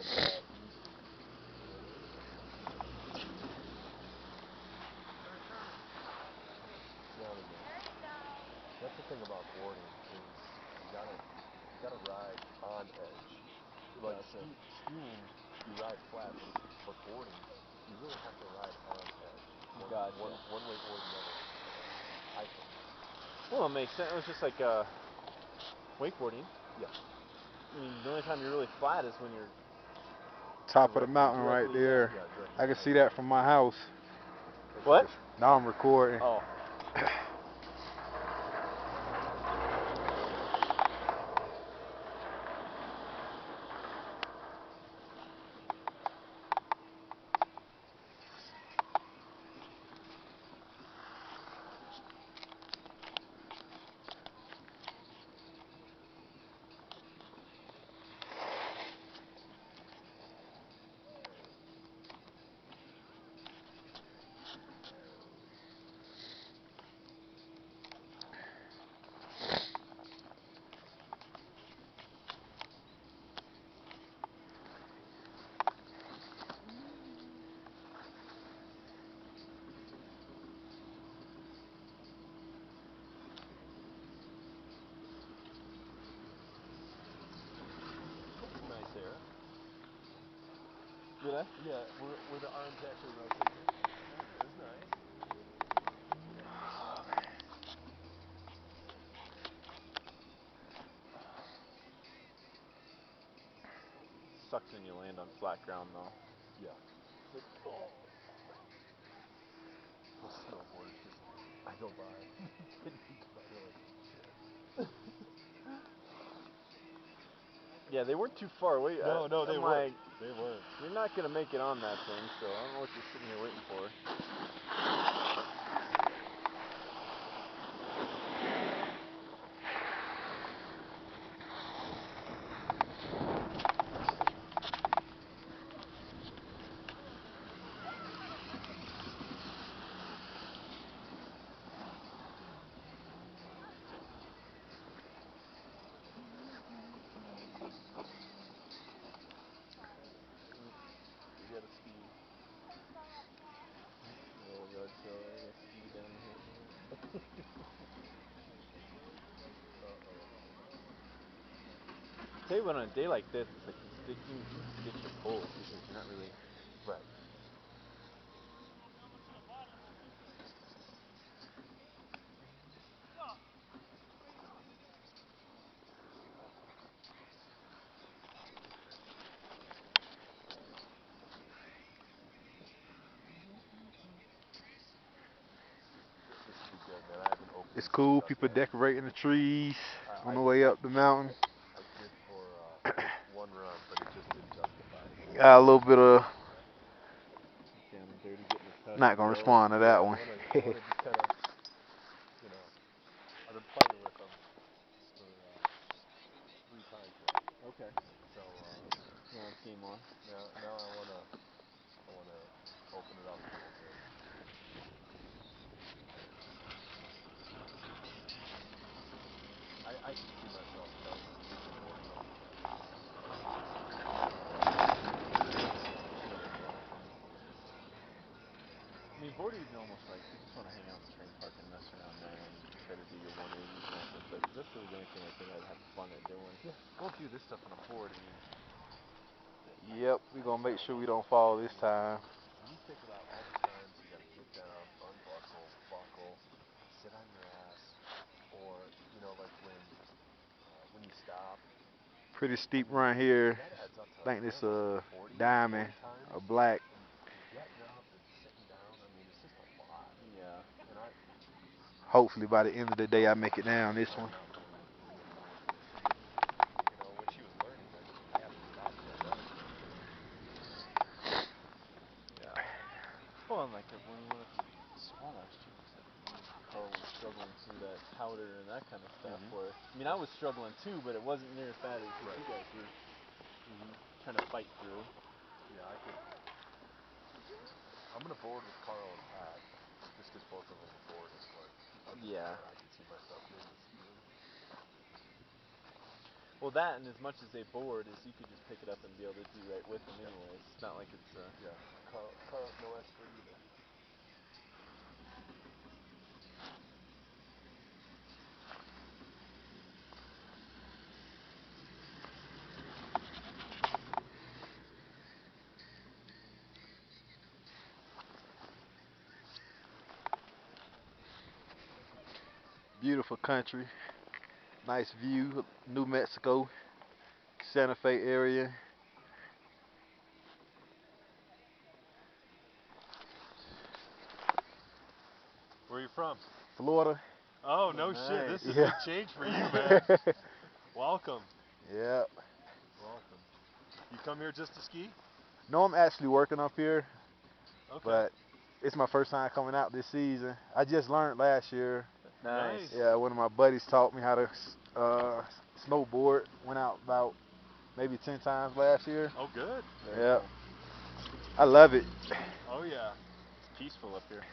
Now and again. That's the thing about boarding is you gotta ride on edge. Like Gotcha. skiing, you ride flat, but boarding, you really have to ride on edge, Gotcha. one way or the other. I think. Well, it makes sense. It was just like wakeboarding. Yeah. I mean, the only time you're really flat is when you're Top of the Directly, mountain right there. yeah, directly I can see behind that from my house. what? Now I'm recording. Oh. That's nice there. Did I? Yeah, where the arms actually rotated. That was nice. Sucks when you land on flat ground though. Yeah. Like, oh. Those snowboarders just, I go by, they go by, they're like, shit. Yeah, they weren't too far away. No, they I'm weren't. like, They weren't. you're not gonna make it on that thing, so I don't know what you're sitting here waiting for. We got a ski. Little yard sale there, a ski down here. Uh-oh. Tell you what, on a day like this, it's like you can stick your poles because you're not really. Right. This should be good, man. I haven't opened It's this thing cool. up People yet. decorating the trees on I the way I, up the mountain. I did for one run, but it just didn't justify it. Got a little bit of. Down and dirty, getting the touch. Not gonna No, respond to yeah, that I one. wanna just kind of, you know, I've been playing with them for 3 times now. Okay. So Now it's game on. now I wanna open it up a little bit. I could see myself starting boarding up again. I mean, boarding is almost like you just want to hang out in the train park and mess around there and try to do your 180s and that kind of stuff. That's really the only thing I think I'd have fun at doing. Yeah, don't do this stuff on a board. I mean, Yep, we gonna make gotta sure we wait. don't fall I this mean, time. when you think about all the times you gotta get down, unbuckle, buckle, sit on your ass, or like when you stop. Pretty I steep mean, run here. that adds up to, I think I this don't know, 40, diamond, 40 times, a black. and getting up and sitting down. I mean, it's just a lot. Yeah. And Hopefully by the end of the day I make it down this I'm one. not letting Leah do it. When she was learning, I haven't stopped till then. Yeah. Well, and like when we went up to Swan last year, it's like me and Carl were struggling through that powder and that kind of stuff. Mhm. Where I mean, I was struggling too, but it wasn't near as bad as what Right. you guys were Mhm. trying to fight through. Yeah, I could. I'm gonna board with Carl and Pat, just because both of them are boarding. But other than Yeah. that, I could see myself doing the skiing. Well, that and as much as they board, is you could just pick it up and be able to do right with Beautiful country. Nice view. New Mexico. Santa Fe area. Where are you from? Florida. Oh, no shit. This is Yeah. big change for you, man. Welcome. Yeah. Welcome. You come here just to ski? No, I'm actually working up here, Okay. but it's my first time coming out this season. I just learned last year. Nice. Yeah, one of my buddies taught me how to snowboard. Went out about maybe 10 times last year. Oh, good. Very Yeah. cool. I love it. Oh, yeah. It's peaceful up here.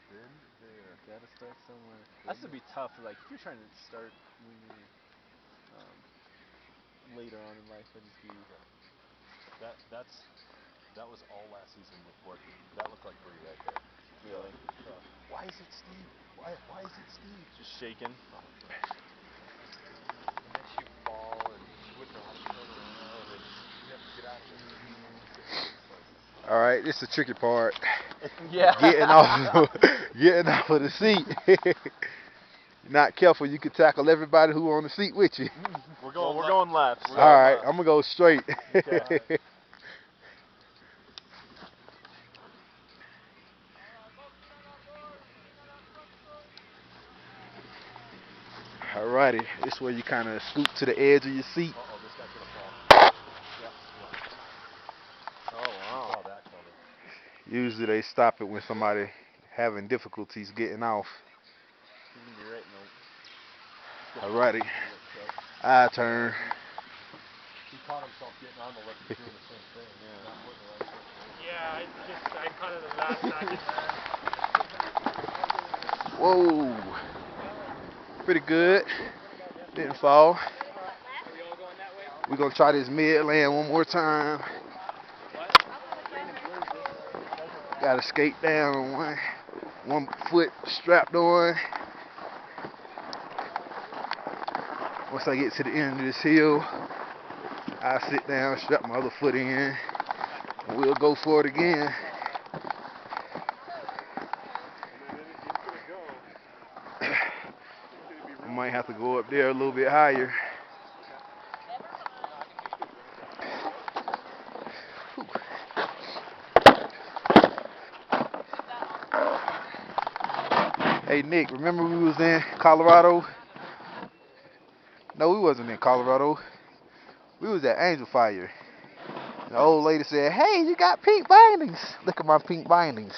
Been there. Gotta start somewhere. That's to be tough. Like if you're trying to start when you're later on in life, that'd just be. That was all last season with working. That looked like Bree right there. Really? Why is it steep? Why is it steep? Just shaking. And then she'd fall and she wouldn't know how to turn around and you have to get out of it. All right, this is the tricky part. Yeah. Getting off of the seat. Not careful, you could tackle everybody who on the seat with you. We're going left. All right, I'm gonna go straight. Okay. Alrighty, this is where you kind of scoot to the edge of your seat. Uh-oh, this guy's gonna fall. Oh wow. Saw that coming. Usually they stop it when somebody having difficulties getting off. You're right, no. Alrighty, I turn. He caught himself getting on the lift and doing the same thing. Yeah. Not putting the right foot forward. Yeah, I caught it the last second. Whoa, pretty good. Didn't fall. We're gonna try this mid-land one more time. Gotta skate down on one foot strapped on. Once I get to the end of this hill, I sit down, strap my other foot in, and we'll go for it again. I might have to go up there a little bit higher. Hey Nick, remember we was in Colorado? No, we wasn't in Colorado. We was at Angel Fire. The old lady said, "Hey, you got pink bindings. Look at my pink bindings."